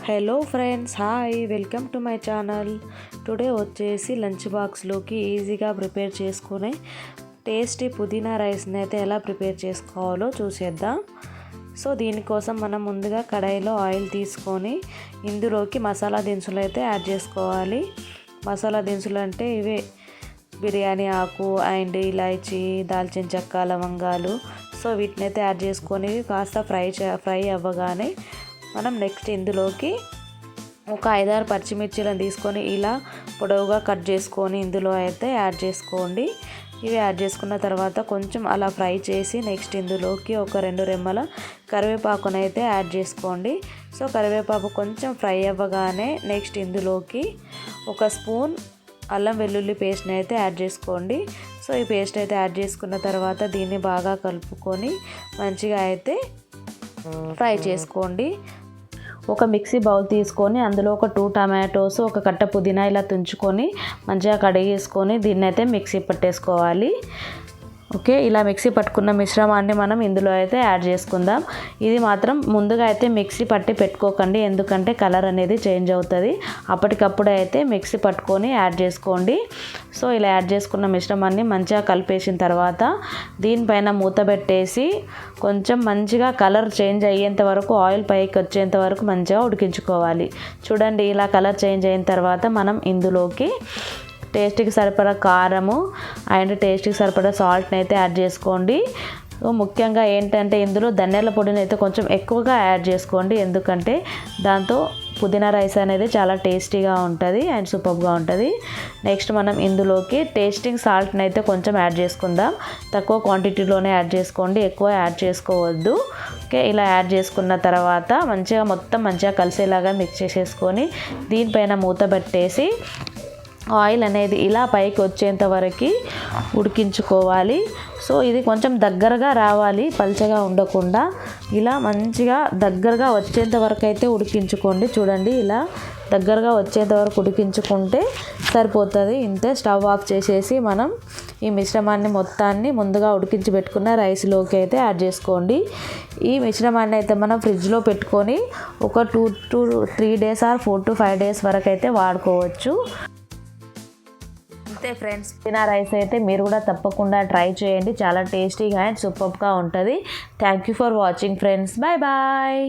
Hello friends, hi, welcome to my channel. Today వచ్చేసి lunch బాక్స్లోకి ఈజీగా ప్రిపేర్ చేసుకునే టేస్టీ పుదీనా రైస్ని అయితే ఎలా ప్రిపేర్ చేసుకోవాలో చూసేద్దాం. సో దీనికోసం మనం ముందుగా కడాయిలో ఆయిల్ తీసుకొని ఇందులోకి మసాలా దినుసులు అయితే యాడ్ చేసుకోవాలి. మసాలా దినుసులు అంటే ఇవే బిర్యానీ ఆకు అండ్ ఇలాచీ, దాల్చిన చెక్క, లవంగాలు. సో వీటిని అయితే యాడ్ చేసుకొని కాస్త ఫ్రై అవ్వగానే మనం నెక్స్ట్ ఇందులోకి ఒక 5-6 పచ్చిమిర్చీలను తీసుకొని ఇలా పొడవుగా కట్ చేసుకొని ఇందులో అయితే యాడ్ చేసుకోండి. ఇవి యాడ్ చేసుకున్న తర్వాత కొంచెం అలా ఫ్రై చేసి నెక్స్ట్ ఇందులోకి ఒక 2 రెమ్మల కరివేపాకును అయితే యాడ్ చేసుకోండి. సో కరివేపాకు కొంచెం ఫ్రై అవ్వగానే నెక్స్ట్ ఇందులోకి ఒక స్పూన్ అల్లం వెల్లుల్లి పేస్ట్ని అయితే యాడ్ చేసుకోండి. సో ఈ పేస్ట్ అయితే యాడ్ చేసుకున్న తర్వాత దీన్ని బాగా కలుపుకొని మంచిగా అయితే ఫ్రై చేసుకోండి. ఒక మిక్సీ బౌల్ తీసుకొని అందులో ఒక 2 టమాటోస్, ఒక కట్ట పుదీనా ఇలా తుంచుకొని మంచిగా కడిగేసుకొని దీన్ని అయితే మిక్సీ పట్టేసుకోవాలి. ఓకే, ఇలా మిక్సీ పట్టుకున్న మిశ్రమాన్ని మనం ఇందులో అయితే యాడ్ చేసుకుందాం. ఇది మాత్రం ముందుగా అయితే మిక్సీ పట్టి పెట్టుకోకండి, ఎందుకంటే కలర్ అనేది చేంజ్ అవుతుంది. అప్పటికప్పుడు అయితే మిక్సీ పట్టుకొని యాడ్ చేసుకోండి. సో ఇలా యాడ్ చేసుకున్న మిశ్రమాన్ని మంచిగా కలిపేసిన తర్వాత దీనిపైన మూత పెట్టేసి కొంచెం మంచిగా కలర్ చేంజ్ అయ్యేంత వరకు, ఆయిల్ పైకి వచ్చేంత వరకు మంచిగా ఉడికించుకోవాలి. చూడండి, ఇలా కలర్ చేంజ్ అయిన తర్వాత మనం ఇందులోకి టేస్ట్కి సరిపడా కారము అండ్ టేస్ట్కి సరిపడా సాల్ట్ని అయితే యాడ్ చేసుకోండి. ముఖ్యంగా ఏంటంటే ఇందులో ధనియాల పొడిని అయితే కొంచెం ఎక్కువగా యాడ్ చేసుకోండి, ఎందుకంటే దాంతో పుదీనా రైస్ అనేది చాలా టేస్టీగా ఉంటుంది అండ్ సూపర్గా ఉంటుంది. నెక్స్ట్ మనం ఇందులోకి టేస్టింగ్ సాల్ట్ని అయితే కొంచెం యాడ్ చేసుకుందాం. తక్కువ క్వాంటిటీలోనే యాడ్ చేసుకోండి, ఎక్కువ యాడ్ చేసుకోవద్దు. ఓకే, ఇలా యాడ్ చేసుకున్న తర్వాత మంచిగా కలిసేలాగా మిక్స్ చేసేసుకొని దీనిపైన మూత పెట్టేసి ఆయిల్ అనేది ఇలా పైకి వచ్చేంత వరకు ఉడికించుకోవాలి. సో ఇది కొంచెం దగ్గరగా రావాలి, పల్చగా ఉండకుండా. ఇలా మంచిగా దగ్గరగా వచ్చేంత వరకు అయితే ఉడికించుకోండి. చూడండి, ఇలా దగ్గరగా వచ్చేంత వరకు ఉడికించుకుంటే సరిపోతుంది. ఇంతే. స్టవ్ ఆఫ్ చేసేసి మనం ఈ మిశ్రమాన్ని మొత్తాన్ని ముందుగా ఉడికించి పెట్టుకున్న రైస్లోకి అయితే యాడ్ చేసుకోండి. ఈ మిశ్రమాన్ని అయితే మనం ఫ్రిడ్జ్లో పెట్టుకొని ఒక 2 to 3 days are 4 to 5 days వరకు అయితే వాడుకోవచ్చు. అంతే ఫ్రెండ్స్, పుదీనా రైస్ అయితే మీరు కూడా తప్పకుండా ట్రై చేయండి. చాలా టేస్టీగా అండ్ సూపర్గా ఉంటుంది. Thank you for watching friends. Bye bye.